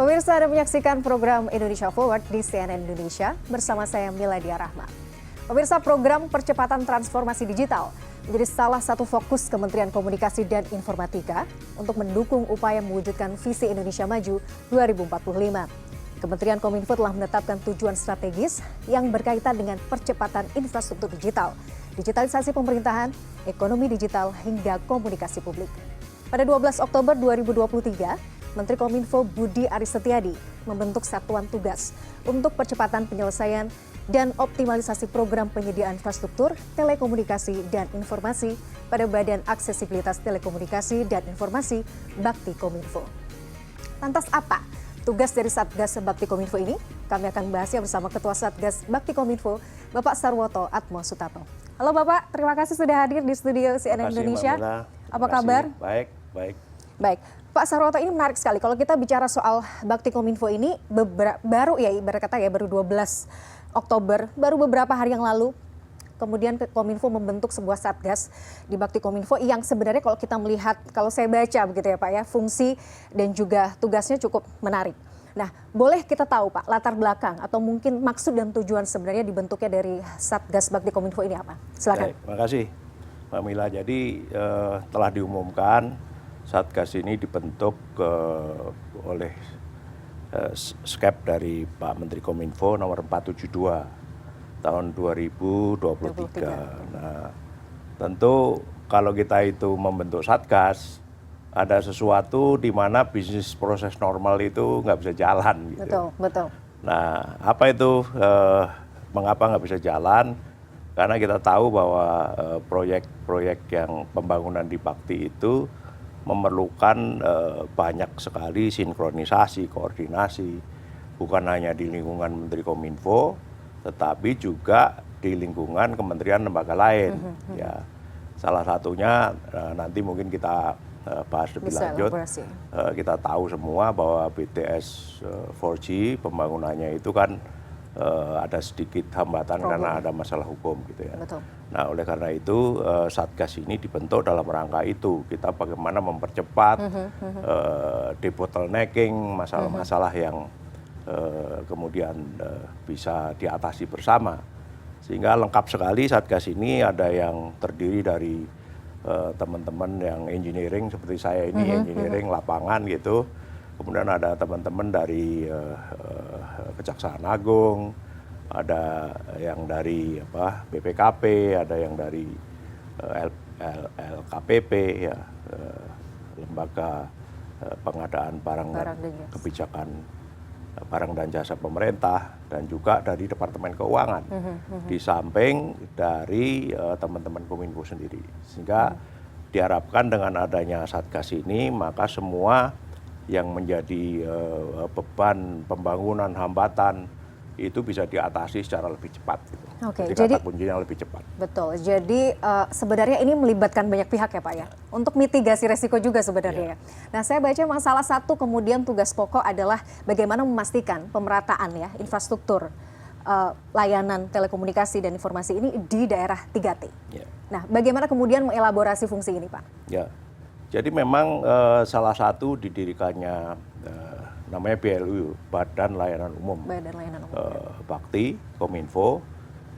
Pemirsa, Anda menyaksikan program Indonesia Forward di CNN Indonesia bersama saya Miladia Rahma. Pemirsa, program percepatan transformasi digital menjadi salah satu fokus Kementerian Komunikasi dan Informatika untuk mendukung upaya mewujudkan visi Indonesia Maju 2045. Kementerian Kominfo telah menetapkan tujuan strategis yang berkaitan dengan percepatan infrastruktur digital, digitalisasi pemerintahan, ekonomi digital, hingga komunikasi publik. Pada 12 Oktober 2023, Menteri Kominfo Budi Aris Setiadi membentuk satuan tugas untuk percepatan penyelesaian dan optimalisasi program penyediaan infrastruktur, telekomunikasi, dan informasi pada Badan Aksesibilitas Telekomunikasi dan Informasi Bakti Kominfo. Lantas apa tugas dari Satgas Bakti Kominfo ini? Kami akan bahasnya bersama Ketua Satgas Bakti Kominfo, Bapak Sarwoto Atmo Sutarno. Halo Bapak, terima kasih sudah hadir di studio CNN Indonesia. Apa kabar? Baik, baik. Baik, Pak Sarwoto, ini menarik sekali. Kalau kita bicara soal Bakti Kominfo ini baru ya, ibarat kata ya, baru 12 Oktober, baru beberapa hari yang lalu, kemudian Kominfo membentuk sebuah satgas di Bakti Kominfo yang sebenarnya kalau kita melihat, kalau saya baca begitu ya Pak ya, fungsi dan juga tugasnya cukup menarik. Nah, boleh kita tahu Pak, latar belakang atau mungkin maksud dan tujuan sebenarnya dibentuknya dari Satgas Bakti Kominfo ini apa? Silakan. Baik, terima kasih Mbak Mila. Jadi telah diumumkan Satgas ini dibentuk oleh SKEP dari Pak Menteri Kominfo nomor 472 tahun 2023. Nah, tentu kalau kita itu membentuk Satgas, ada sesuatu di mana bisnis proses normal itu nggak bisa jalan. Gitu. Betul, betul. Nah, apa itu, mengapa nggak bisa jalan? Karena kita tahu bahwa proyek-proyek yang pembangunan di Bakti itu memerlukan banyak sekali sinkronisasi, koordinasi, bukan hanya di lingkungan Menteri Kominfo, tetapi juga di lingkungan kementerian lembaga lain. Ya, salah satunya nanti mungkin kita bahas lebih lanjut. Kita tahu semua bahwa BTS 4G pembangunannya itu kan ada sedikit hambatan karena ada masalah hukum gitu ya. Betul. Nah, oleh karena itu Satgas ini dibentuk dalam rangka itu. Kita bagaimana mempercepat debottlenecking masalah-masalah yang kemudian bisa diatasi bersama. Sehingga lengkap sekali Satgas ini, ada yang terdiri dari teman-teman yang engineering seperti saya ini, engineering lapangan gitu. Kemudian ada teman-teman dari Kejaksaan Agung, ada yang dari BPKP, ada yang dari LKPP, ya, lembaga pengadaan barang dan kebijakan barang dan jasa pemerintah, dan juga dari Departemen Keuangan, di samping dari teman-teman Kominfo sendiri. Sehingga diharapkan dengan adanya Satgas ini, maka semua yang menjadi beban pembangunan, hambatan, itu bisa diatasi secara lebih cepat. Gitu. Oke, jadi kata kuncinya lebih cepat. Betul, jadi sebenarnya ini melibatkan banyak pihak ya Pak ya, untuk mitigasi resiko juga sebenarnya. Nah, saya baca memang salah satu kemudian tugas pokok adalah bagaimana memastikan pemerataan ya infrastruktur layanan telekomunikasi dan informasi ini di daerah 3T. Ya. Nah, bagaimana kemudian mengelaborasi fungsi ini Pak? Ya. Jadi memang salah satu didirikannya namanya BLU, Badan Layanan Umum, Bakti Kominfo,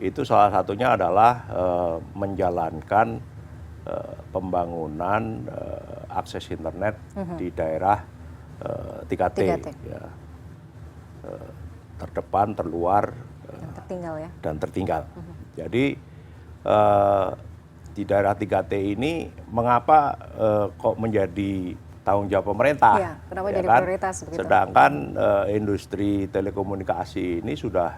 itu salah satunya adalah menjalankan pembangunan akses internet di daerah 3T. Ya. Terdepan, terluar, dan tertinggal. Jadi di daerah 3T ini mengapa kok menjadi tanggung jawab pemerintah? Ya, kenapa jadi kan? prioritas begitu? Sedangkan industri telekomunikasi ini sudah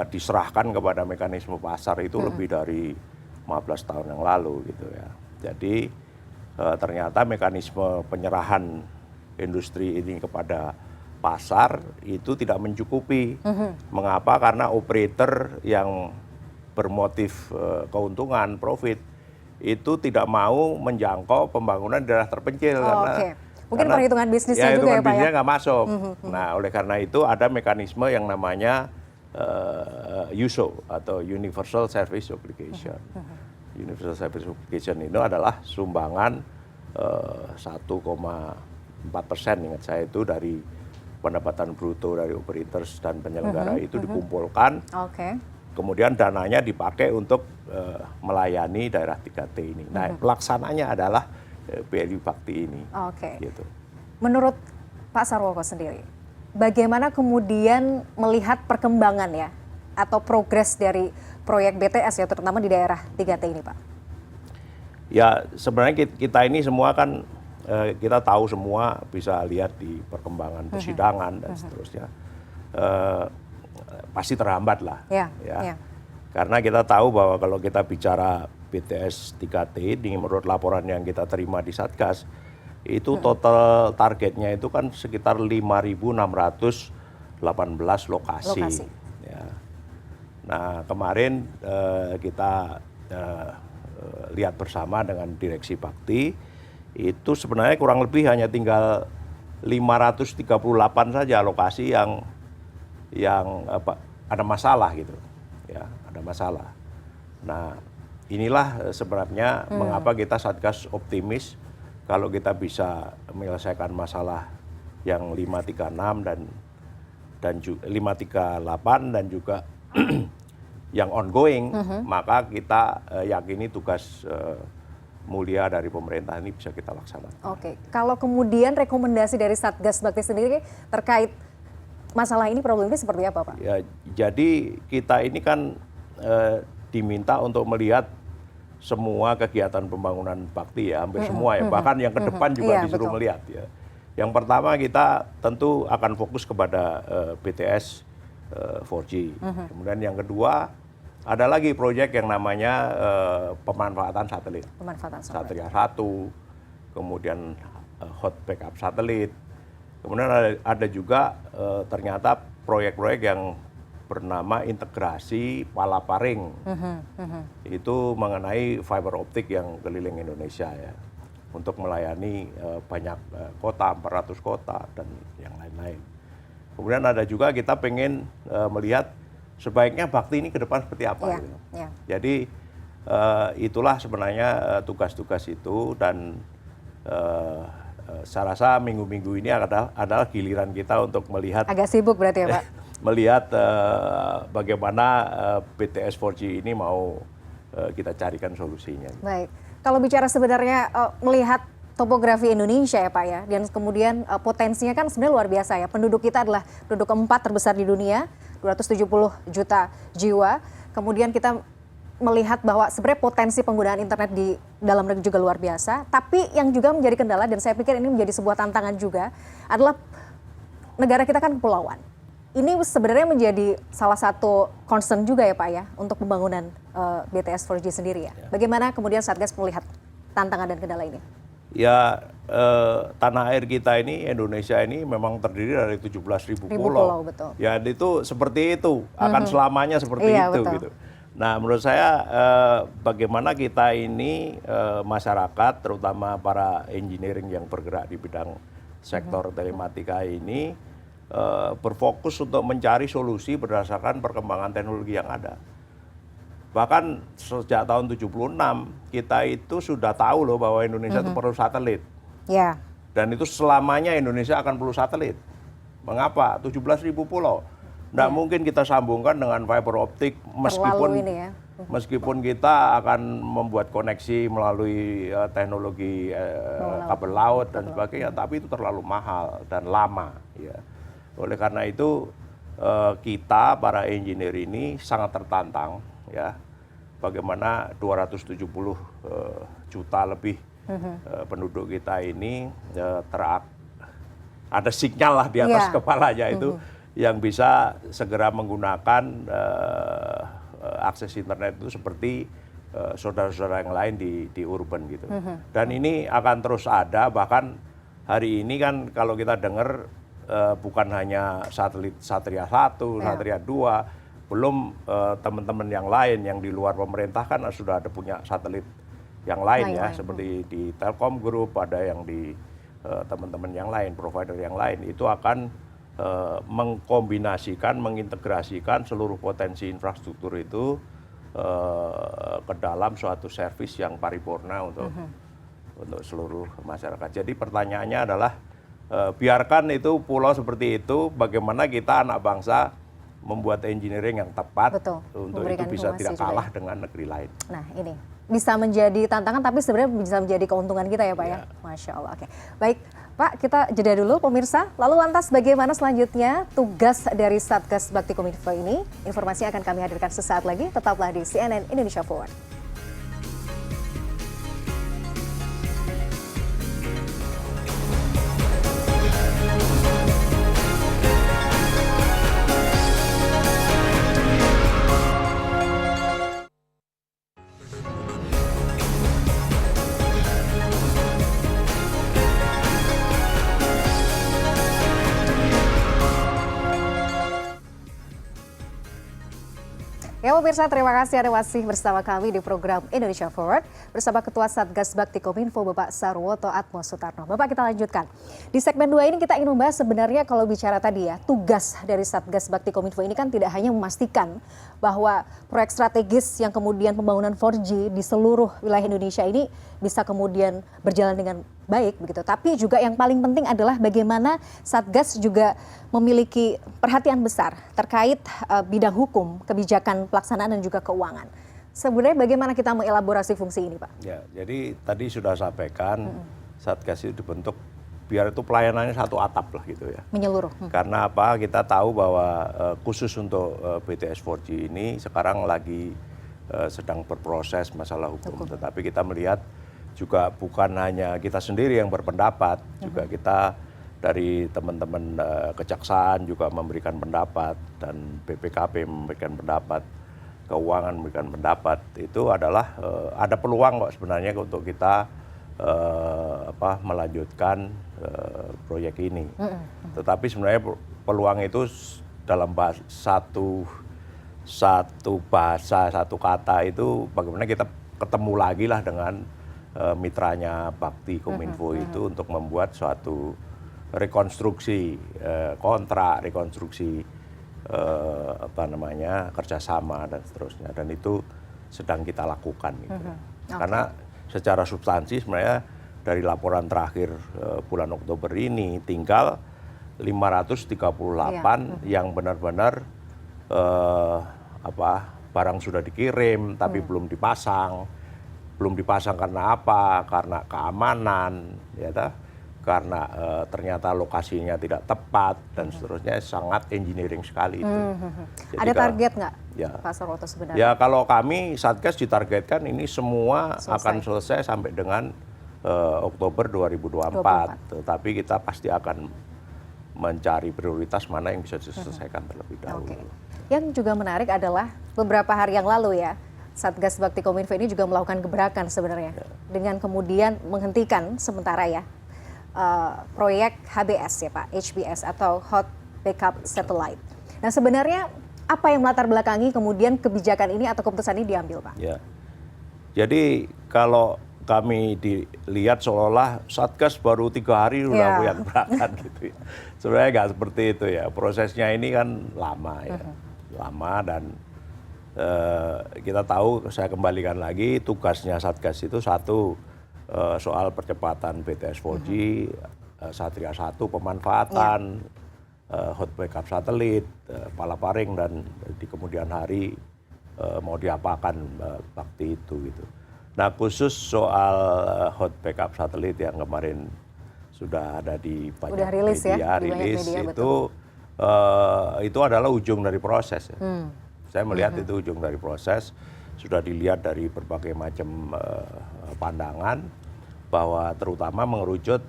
diserahkan kepada mekanisme pasar itu lebih dari 15 tahun yang lalu gitu ya. Jadi ternyata mekanisme penyerahan industri ini kepada pasar itu tidak mencukupi. Mengapa? Karena operator yang bermotif keuntungan, profit, itu tidak mau menjangkau pembangunan daerah terpencil. Mungkin perhitungan bisnisnya juga ya Pak ya? Perhitungan bisnisnya nggak masuk. Nah, oleh karena itu ada mekanisme yang namanya USO atau Universal Service Obligation. Universal Service Obligation itu adalah sumbangan 1,4%, ingat saya itu, dari pendapatan bruto dari operators dan penyelenggara itu dikumpulkan. Kemudian dananya dipakai untuk melayani daerah 3T ini. Nah, pelaksananya adalah BRI Bakti ini. Gitu. Menurut Pak Sarwoko sendiri, bagaimana kemudian melihat perkembangan ya atau progres dari proyek BTS ya, terutama di daerah 3T ini, Pak? Ya, sebenarnya kita ini semua kan kita tahu semua, bisa lihat di perkembangan persidangan dan seterusnya. Pasti terhambat lah. Karena kita tahu bahwa kalau kita bicara BTS 3T, ini menurut laporan yang kita terima di Satgas, itu total targetnya itu kan sekitar 5.618 lokasi. Ya. Nah, kemarin kita lihat bersama dengan Direksi Bakti, itu sebenarnya kurang lebih hanya tinggal 538 saja lokasi yang ada masalah gitu. Ya, ada masalah. Nah, inilah sebabnya mengapa kita Satgas optimis kalau kita bisa menyelesaikan masalah yang 536 dan 538 dan juga yang ongoing, maka kita yakini tugas mulia dari pemerintah ini bisa kita laksanakan. Kalau kemudian rekomendasi dari Satgas Bakti sendiri terkait masalah ini, problem ini seperti apa, Pak? Ya, jadi kita ini kan diminta untuk melihat semua kegiatan pembangunan bakti ya, hampir semua ya, bahkan yang ke depan juga disuruh melihat ya. Yang pertama kita tentu akan fokus kepada BTS 4G. Kemudian yang kedua ada lagi proyek yang namanya pemanfaatan satelit. Satria 1, kemudian hot backup satelit. Kemudian ada juga ternyata proyek-proyek yang bernama integrasi Palaparing. Itu mengenai fiber optik yang keliling Indonesia ya. Untuk melayani banyak kota, 400 kota dan yang lain-lain. Kemudian ada juga kita pengen melihat sebaiknya bakti ini ke depan seperti apa. Gitu. Jadi itulah sebenarnya tugas-tugas itu, dan saya rasa minggu-minggu ini adalah giliran kita untuk melihat. Agak sibuk berarti ya, Pak? Melihat bagaimana BTS 4G ini mau kita carikan solusinya. Baik, kalau bicara sebenarnya melihat topografi Indonesia ya Pak ya, dan kemudian potensinya kan sebenarnya luar biasa ya. Penduduk kita adalah penduduk keempat terbesar di dunia, 270 juta jiwa. Kemudian kita melihat bahwa sebenarnya potensi penggunaan internet di dalam negeri juga luar biasa. Tapi yang juga menjadi kendala, dan saya pikir ini menjadi sebuah tantangan juga, adalah negara kita kan kepulauan. Ini sebenarnya menjadi salah satu concern juga ya Pak ya, untuk pembangunan BTS 4G sendiri ya. Bagaimana kemudian Satgas melihat tantangan dan kendala ini? Ya, tanah air kita ini, Indonesia ini memang terdiri dari 17.000 pulau. Betul. Ya, itu seperti itu, akan selamanya seperti itu. Betul. Gitu. Nah, menurut saya bagaimana kita ini masyarakat, terutama para engineering yang bergerak di bidang sektor telematika ini, berfokus untuk mencari solusi berdasarkan perkembangan teknologi yang ada. Bahkan sejak tahun 76 kita itu sudah tahu loh bahwa Indonesia itu perlu satelit. Ya. Dan itu selamanya Indonesia akan perlu satelit. Mengapa? 17.000 pulau. Nggak mungkin kita sambungkan dengan fiber optik meskipun kita akan membuat koneksi melalui teknologi kabel laut dan sebagainya, tapi itu terlalu mahal dan lama. Ya. Oleh karena itu kita para engineer ini sangat tertantang ya, bagaimana 270 juta lebih penduduk kita ini ada sinyal lah di atas kepalanya itu yang bisa segera menggunakan akses internet itu seperti saudara-saudara yang lain di urban gitu. Dan ini akan terus ada, bahkan hari ini kan kalau kita dengar bukan hanya satelit Satria 1, Satria 2, belum teman-teman yang lain yang di luar pemerintah kan sudah ada punya satelit yang lain ya, seperti di Telkom Group, ada yang di teman-teman yang lain, provider yang lain, itu akan mengkombinasikan, mengintegrasikan seluruh potensi infrastruktur itu ke dalam suatu servis yang paripurna untuk seluruh masyarakat. Jadi pertanyaannya adalah biarkan itu pulau seperti itu, bagaimana kita anak bangsa membuat engineering yang tepat. Betul. Untuk Memberikan itu bisa tidak kalah ya dengan negeri lain. Nah ini bisa menjadi tantangan tapi sebenarnya bisa menjadi keuntungan kita ya Pak ya. Masya Allah. Oke. Baik Pak, kita jeda dulu pemirsa. Lalu lantas bagaimana selanjutnya tugas dari Satgas Bakti Kominfo ini? Informasi akan kami hadirkan sesaat lagi. Tetaplah di CNN Indonesia Forward. Ya pemirsa, terima kasih Anda masih bersama kami di program Indonesia Forward bersama Ketua Satgas Bakti Kominfo Bapak Sarwoto Atmo Sutarno. Bapak, kita lanjutkan. Di segmen 2 ini kita ingin membahas sebenarnya kalau bicara tadi ya, tugas dari Satgas Bakti Kominfo ini kan tidak hanya memastikan bahwa proyek strategis yang kemudian pembangunan 4G di seluruh wilayah Indonesia ini bisa kemudian berjalan dengan baik begitu. Tapi juga yang paling penting adalah bagaimana Satgas juga memiliki perhatian besar terkait bidang hukum, kebijakan pelaksanaan dan juga keuangan. Sebenarnya bagaimana kita mengelaborasi fungsi ini, Pak? Ya, jadi tadi sudah sampaikan Satgas itu dibentuk biar itu pelayanannya satu atap lah gitu ya. Menyeluruh. Karena apa? Kita tahu bahwa khusus untuk BTS 4G ini sekarang lagi sedang berproses masalah hukum. Tetapi kita melihat juga bukan hanya kita sendiri yang berpendapat, juga kita dari teman-teman kejaksaan juga memberikan pendapat dan BPKP memberikan pendapat, keuangan memberikan pendapat. Itu adalah ada peluang kok sebenarnya untuk kita melanjutkan proyek ini. Tetapi sebenarnya peluang itu dalam satu bahasa, satu kata itu bagaimana kita ketemu lagi lah dengan mitranya Bakti Kominfo itu untuk membuat suatu rekonstruksi kontrak, rekonstruksi kerjasama dan seterusnya, dan itu sedang kita lakukan gitu. Karena secara substansi sebenarnya dari laporan terakhir bulan Oktober ini tinggal 538 yang benar-benar barang sudah dikirim tapi belum dipasang. Belum dipasang karena apa? Karena keamanan, ya karena ternyata lokasinya tidak tepat dan seterusnya, sangat engineering sekali itu. Jadi ada target nggak, Pak Sarwoto sebenarnya? Ya kalau kami Satgas ditargetkan ini semua akan selesai sampai dengan Oktober 2024. Tetapi kita pasti akan mencari prioritas mana yang bisa diselesaikan terlebih dahulu. Yang juga menarik adalah beberapa hari yang lalu ya, Satgas Bakti Kominfo ini juga melakukan gebrakan sebenarnya dengan kemudian menghentikan sementara ya proyek HBS ya Pak, HBS atau Hot Backup Satellite. Nah sebenarnya apa yang melatar belakangi kemudian kebijakan ini atau keputusan ini diambil Pak? Ya, jadi kalau kami dilihat seolah-olah Satgas baru 3 hari sudah punya gebrakan gitu ya. Sebenarnya nggak seperti itu ya, prosesnya ini kan lama ya, lama dan kita tahu, saya kembalikan lagi, tugasnya Satgas itu satu soal percepatan BTS 4G, Satria 1 pemanfaatan, hot backup satelit, palaparing, dan di kemudian hari mau diapakan bakti itu gitu. Nah khusus soal hot backup satelit yang kemarin sudah ada di banyak media, rilis itu adalah ujung dari proses ya. Saya melihat itu ujung dari proses, sudah dilihat dari berbagai macam pandangan, bahwa terutama mengerucut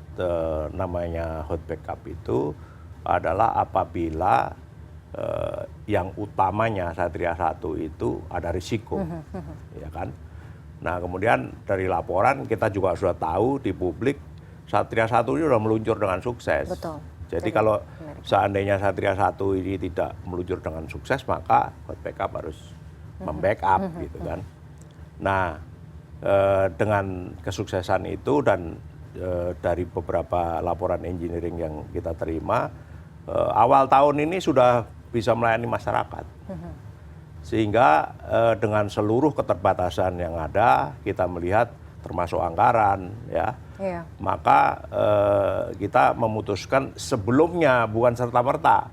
namanya hot backup itu adalah apabila yang utamanya Satria 1 itu ada risiko, ya kan? Nah kemudian dari laporan kita juga sudah tahu di publik Satria 1 ini sudah meluncur dengan sukses. Betul. Jadi kalau seandainya Satria 1 ini tidak meluncur dengan sukses, maka hot backup harus membackup gitu kan. Nah dengan kesuksesan itu dan dari beberapa laporan engineering yang kita terima, awal tahun ini sudah bisa melayani masyarakat. Sehingga dengan seluruh keterbatasan yang ada, kita melihat termasuk anggaran, ya. Iya. Maka kita memutuskan sebelumnya, bukan serta-merta,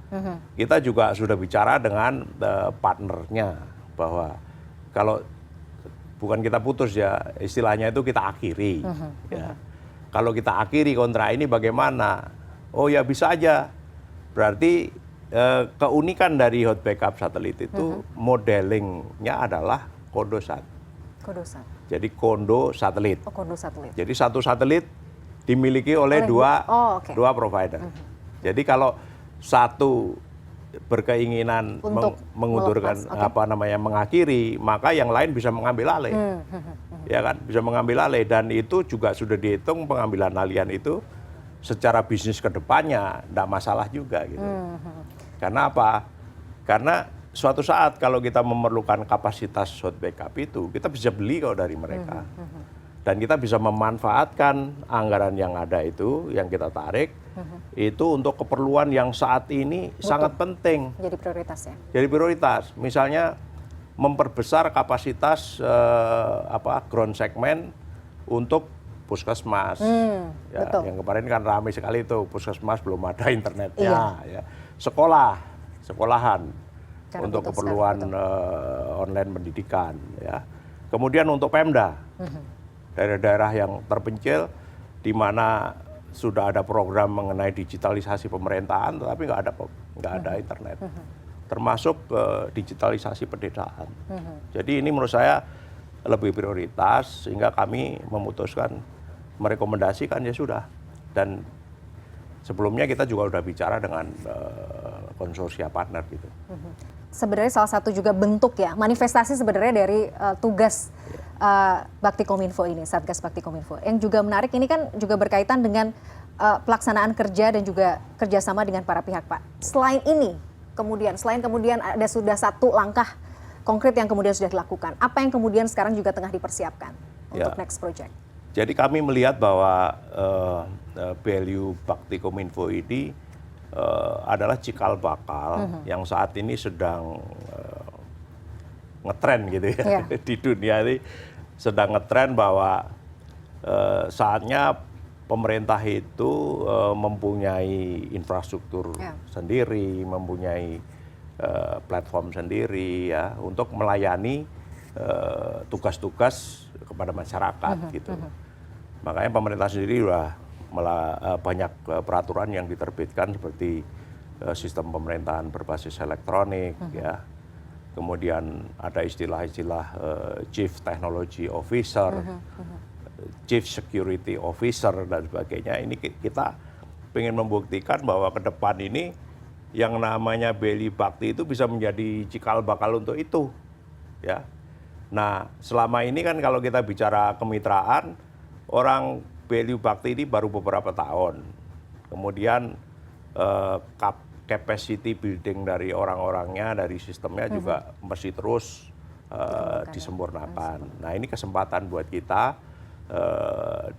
kita juga sudah bicara dengan partnernya bahwa kalau bukan kita putus ya, istilahnya itu kita akhiri. Ya. Kalau kita akhiri kontrak ini bagaimana? Oh ya bisa aja. Berarti keunikan dari hot backup satelit itu modelingnya adalah Kondosat. Kondosat. Jadi kondo satelit. Oh, kondo satelit. Jadi satu satelit dimiliki oleh dua provider. Jadi kalau satu berkeinginan untuk mengundurkan mengakhiri, maka yang lain bisa mengambil alih. Ya kan, bisa mengambil alih, dan itu juga sudah dihitung pengambilan alihan itu secara bisnis ke depannya enggak masalah juga gitu. Karena apa? Karena suatu saat kalau kita memerlukan kapasitas hot backup itu, kita bisa beli kok dari mereka. Dan kita bisa memanfaatkan anggaran yang ada itu, yang kita tarik, itu untuk keperluan yang saat ini sangat penting. Jadi prioritas ya? Jadi prioritas. Misalnya memperbesar kapasitas ground segment untuk puskesmas. Ya, yang kemarin kan ramai sekali itu, puskesmas belum ada internetnya. Ya. Sekolahan. Untuk keperluan online pendidikan, ya. Kemudian untuk Pemda, daerah-daerah yang terpencil, di mana sudah ada program mengenai digitalisasi pemerintahan, tetapi nggak ada internet, termasuk digitalisasi pedesaan. Jadi ini menurut saya lebih prioritas, sehingga kami memutuskan merekomendasikan ya sudah. Dan sebelumnya kita juga sudah bicara dengan konsorsia partner gitu. Sebenarnya salah satu juga bentuk ya, manifestasi sebenarnya dari tugas Bakti Kominfo ini, Satgas Bakti Kominfo. Yang juga menarik ini kan juga berkaitan dengan pelaksanaan kerja dan juga kerjasama dengan para pihak, Pak. Selain kemudian ada sudah satu langkah konkret yang kemudian sudah dilakukan. Apa yang kemudian sekarang juga tengah dipersiapkan untuk next project? Jadi kami melihat bahwa value Bakti Kominfo ini adalah cikal bakal yang saat ini sedang ngetren gitu ya. Di dunia ini sedang ngetren bahwa saatnya pemerintah itu mempunyai infrastruktur sendiri, mempunyai platform sendiri ya untuk melayani tugas-tugas kepada masyarakat gitu. Makanya pemerintah sendiri sudah banyak peraturan yang diterbitkan seperti sistem pemerintahan berbasis elektronik, ya. Kemudian ada istilah-istilah Chief Technology Officer, Chief Security Officer dan sebagainya. Ini kita ingin membuktikan bahwa ke depan ini yang namanya Beli Bakti itu bisa menjadi cikal bakal untuk itu, ya. Nah, selama ini kan kalau kita bicara kemitraan, orang Value Bakti ini baru beberapa tahun. Kemudian capacity building dari orang-orangnya, dari sistemnya juga masih terus disempurnakan. Nah, ini kesempatan buat kita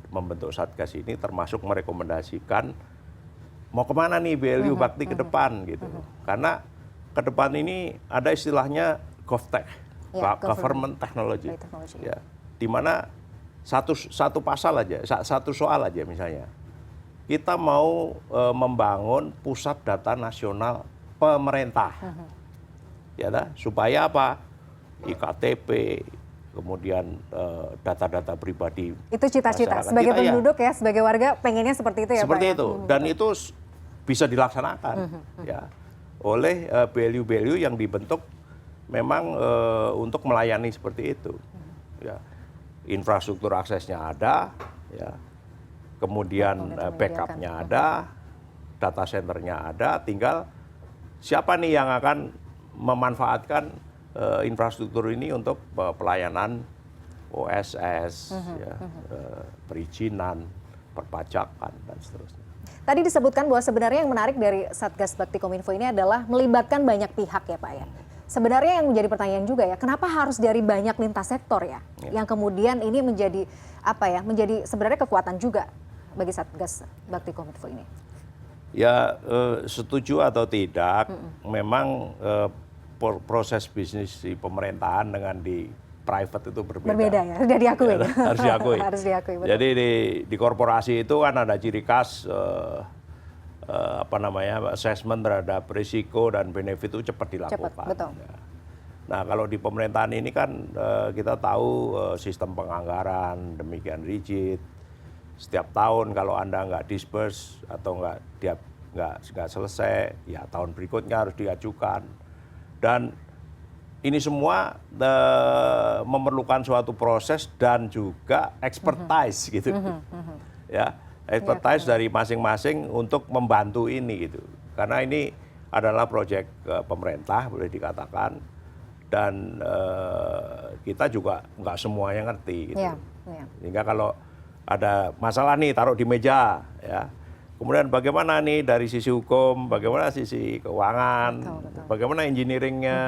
membentuk Satgas ini, termasuk merekomendasikan mau kemana nih Value Bakti ke depan gitu. Karena ke depan ini ada istilahnya GovTech, Government Technology. Ya, di mana satu pasal aja, satu soal aja misalnya. Kita mau membangun pusat data nasional pemerintah. Ya supaya apa? IKTP, kemudian data-data pribadi. Itu cita-cita sebagai penduduk ya, sebagai warga pengennya seperti itu ya, seperti Pak. Itu. Dan itu bisa dilaksanakan ya oleh value-value yang dibentuk memang untuk melayani seperti itu. Ya. Infrastruktur aksesnya ada, ya. Kemudian backupnya ada, data centernya ada, tinggal siapa nih yang akan memanfaatkan infrastruktur ini untuk pelayanan OSS, ya, perizinan, perpajakan, dan seterusnya. Tadi disebutkan bahwa sebenarnya yang menarik dari Satgas Bakti Kominfo ini adalah melibatkan banyak pihak ya, Pak ya. Sebenarnya yang menjadi pertanyaan juga ya, kenapa harus dari banyak lintas sektor ya, yang kemudian ini menjadi menjadi sebenarnya kekuatan juga bagi Satgas Bakti Kominfo ini? Ya setuju atau tidak, memang proses bisnis di pemerintahan dengan di private itu berbeda. Berbeda ya, sudah diakui. Ya, harus diakui. Harus diakui, betul. Jadi di korporasi itu kan ada ciri khas assessment terhadap risiko dan benefit itu cepat dilakukan. Cepat, betul. Ya. Nah kalau di pemerintahan ini kan kita tahu sistem penganggaran demikian rigid. Setiap tahun kalau Anda nggak disperse atau nggak selesai, ya tahun berikutnya harus diajukan. Dan ini semua memerlukan suatu proses dan juga expertise gitu. Ya, expertise dari masing-masing untuk membantu ini gitu. Karena ini adalah proyek pemerintah boleh dikatakan dan kita juga nggak semuanya ngerti gitu. Sehingga kalau ada masalah nih taruh di meja ya. Kemudian bagaimana nih dari sisi hukum, bagaimana sisi keuangan, betul. Bagaimana engineeringnya,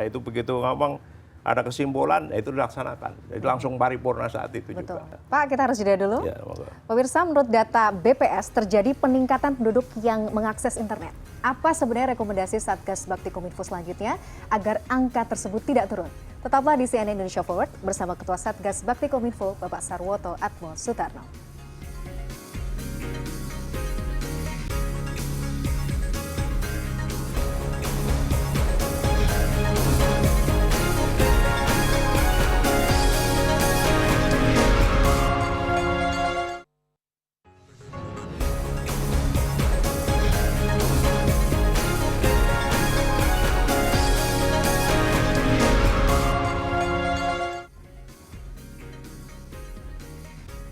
itu begitu ngomong ada kesimpulan, itu dilaksanakan. Jadi langsung paripurna saat itu betul. Juga. Pak, kita harus jeda dulu. Ya, pemirsa, menurut data BPS terjadi peningkatan penduduk yang mengakses internet. Apa sebenarnya rekomendasi Satgas Bakti Kominfo selanjutnya agar angka tersebut tidak turun? Tetaplah di CNN Indonesia Forward bersama Ketua Satgas Bakti Kominfo, Bapak Sarwoto Atmo Sutarno.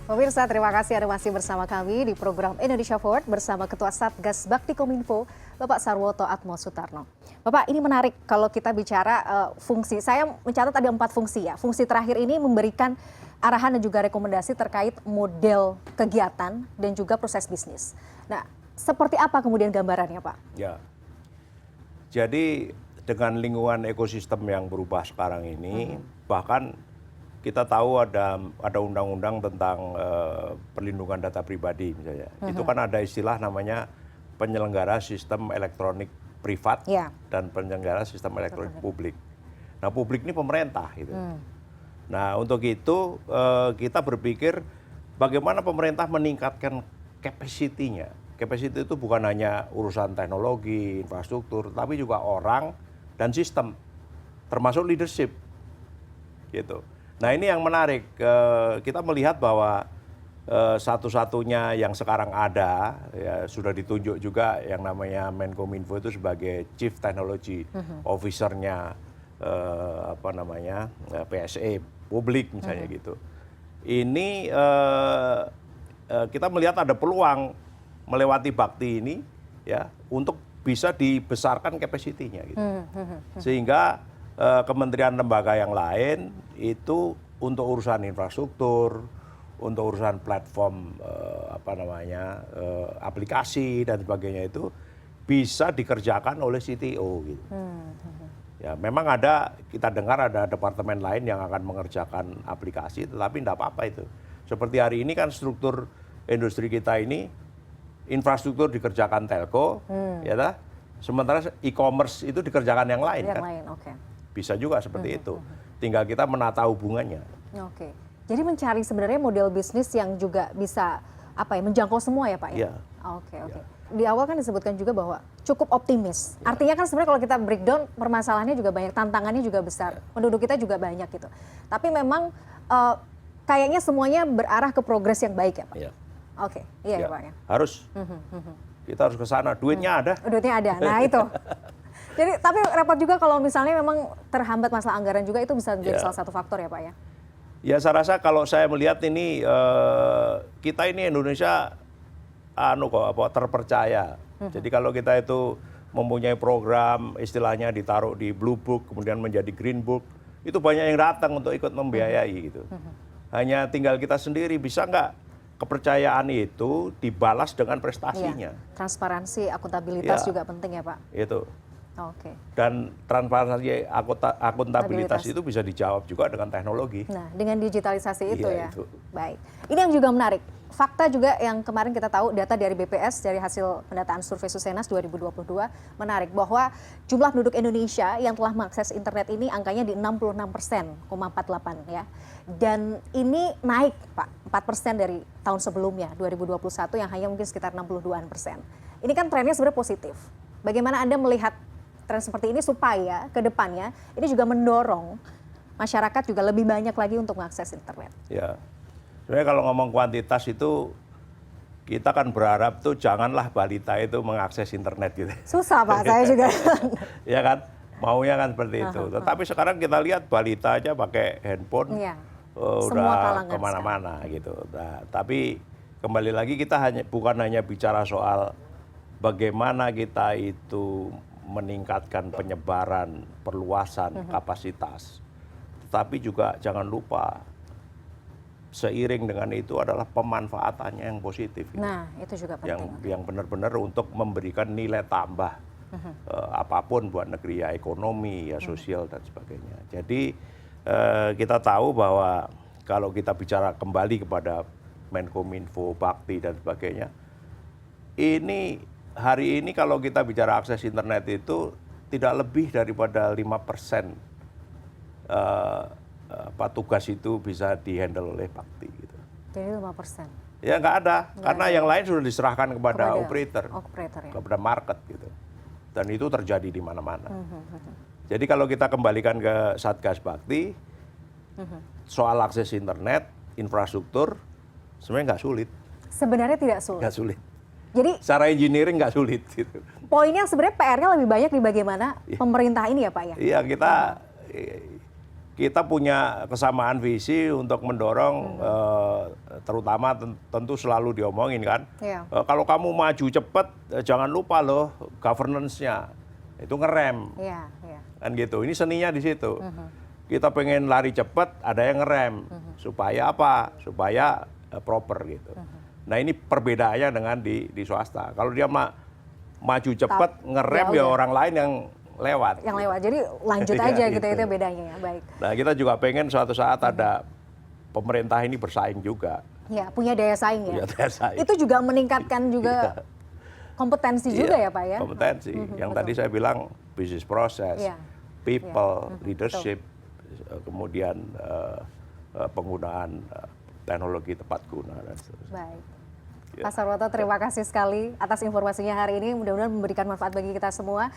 Pemirsa, terima kasih Anda masih bersama kami di program Indonesia Forward bersama Ketua Satgas Bakti Kominfo, Bapak Sarwoto Atmo Sutarno. Bapak, ini menarik kalau kita bicara fungsi. Saya mencatat ada 4 fungsi ya. Fungsi terakhir ini memberikan arahan dan juga rekomendasi terkait model kegiatan dan juga proses bisnis. Nah, seperti apa kemudian gambarannya, Pak? Ya, jadi dengan lingkungan ekosistem yang berubah sekarang ini, bahkan kita tahu ada undang-undang tentang perlindungan data pribadi misalnya. Itu kan ada istilah namanya penyelenggara sistem elektronik privat dan penyelenggara sistem elektronik publik. Nah, publik ini pemerintah gitu. Nah, untuk itu kita berpikir bagaimana pemerintah meningkatkan capacity-nya. Capacity itu bukan hanya urusan teknologi, infrastruktur, tapi juga orang dan sistem, termasuk leadership gitu. Nah, ini yang menarik, kita melihat bahwa satu-satunya yang sekarang ada, ya, sudah ditunjuk juga yang namanya Menkominfo itu sebagai Chief Technology Officer-nya PSE publik misalnya gitu. Ini kita melihat ada peluang melewati bakti ini ya untuk bisa dibesarkan capacity-nya gitu. Sehingga kementerian lembaga yang lain itu untuk urusan infrastruktur, untuk urusan platform aplikasi dan sebagainya itu bisa dikerjakan oleh CTO gitu. Ya, memang kita dengar ada departemen lain yang akan mengerjakan aplikasi, tetapi tidak apa-apa itu. Seperti hari ini kan struktur industri kita ini infrastruktur dikerjakan telco, ya dah. Sementara e-commerce itu dikerjakan yang lain kan. Bisa juga seperti itu. Tinggal kita menata hubungannya. Oke. Jadi mencari sebenarnya model bisnis yang juga bisa menjangkau semua ya Pak ya? Iya. Oke. Di awal kan disebutkan juga bahwa cukup optimis. Ya. Artinya kan sebenarnya kalau kita breakdown permasalahannya juga banyak, tantangannya juga besar. Penduduk kita juga banyak gitu. Tapi memang kayaknya semuanya berarah ke progres yang baik ya Pak? Iya. Oke. Iya ya Pak ya? Harus. Kita harus ke sana. Duitnya ada. Duitnya ada. Nah itu. Jadi tapi repot juga kalau misalnya memang terhambat masalah anggaran juga, itu bisa menjadi salah satu faktor ya Pak ya? Ya saya rasa kalau saya melihat ini kita ini Indonesia terpercaya. Jadi kalau kita itu mempunyai program istilahnya ditaruh di Blue Book kemudian menjadi Green Book, itu banyak yang datang untuk ikut membiayai gitu. Hanya tinggal kita sendiri bisa nggak kepercayaan itu dibalas dengan prestasinya. Ya, transparansi, akuntabilitas juga penting ya Pak. Itu. Oke. Dan transparansi akuntabilitas itu bisa dijawab juga dengan teknologi. Nah, dengan digitalisasi itu ya. Itu. Baik. Ini yang juga menarik. fakta juga yang kemarin kita tahu data dari BPS dari hasil pendataan survei Susenas 2022 menarik bahwa jumlah penduduk Indonesia yang telah mengakses internet ini angkanya di 66,48 ya. Dan ini naik Pak, 4% dari tahun sebelumnya 2021 yang hanya mungkin sekitar 62%. Ini kan trennya sebenarnya positif. Bagaimana Anda melihat tren seperti ini supaya ke depannya ini juga mendorong masyarakat juga lebih banyak lagi untuk mengakses internet? Ya, sebenarnya kalau ngomong kuantitas itu kita kan berharap tuh janganlah balita itu mengakses internet gitu. Susah Pak, saya juga. Ya kan, maunya kan seperti itu. Tetapi sekarang kita lihat balita aja pakai handphone, Iya. udah kemana-mana gitu. Nah, tapi kembali lagi kita bukan hanya bicara soal bagaimana kita itu meningkatkan penyebaran, perluasan kapasitas. Tetapi juga jangan lupa seiring dengan itu adalah pemanfaatannya yang positif. Nah, itu juga penting. Yang benar-benar untuk memberikan nilai tambah apapun buat negeri, ya ekonomi, ya sosial dan sebagainya. Jadi kita tahu bahwa kalau kita bicara kembali kepada Menkominfo, Bakti dan sebagainya, ini hari ini kalau kita bicara akses internet itu tidak lebih daripada 5% tugas itu bisa dihandle oleh Bakti. Gitu. Jadi 5%? Ya nggak ada, karena yang lain sudah diserahkan kepada operator, ya? kepada market gitu. Dan itu terjadi di mana-mana. Jadi kalau kita kembalikan ke Satgas Bakti, soal akses internet, infrastruktur, sebenarnya nggak sulit. Sebenarnya tidak sulit? Nggak sulit. Jadi secara engineering nggak sulit gitu. Poinnya sebenarnya PR-nya lebih banyak di bagaimana pemerintah ini ya Pak ya? Iya, kita punya kesamaan visi untuk mendorong, terutama tentu selalu diomongin kan. Kalau kamu maju cepat, jangan lupa loh governance-nya, itu ngerem. Kan gitu, ini seninya di situ. Kita pengen lari cepat, ada yang ngerem. Supaya apa? Supaya proper gitu. Nah ini perbedaannya dengan di swasta. Kalau dia maju cepat, ngerem ya orang lain yang lewat. Yang lewat, jadi lanjut aja gitu, itu bedanya ya, baik. Nah kita juga pengen suatu saat ada pemerintah ini bersaing juga. Ya, punya daya saing ya. Punya daya saing. Itu juga meningkatkan juga kompetensi juga ya Pak ya? Kompetensi, yang tadi saya bilang business process, people, leadership, kemudian penggunaan teknologi tepat guna dan seterusnya. Baik. Pak Sarwoto, terima kasih sekali atas informasinya hari ini. Mudah-mudahan memberikan manfaat bagi kita semua.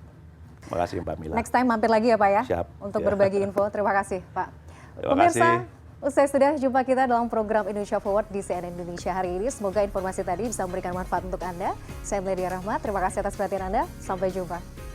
Terima kasih Mbak Mila. Next time mampir lagi ya Pak ya. Siap. Untuk berbagi info. Terima kasih Pak. Terima Pemirsa, kasih. usai sudah jumpa kita dalam program Indonesia Forward di CNN Indonesia hari ini. Semoga informasi tadi bisa memberikan manfaat untuk Anda. Saya Meladia Rahma. Terima kasih atas perhatian Anda. Sampai jumpa.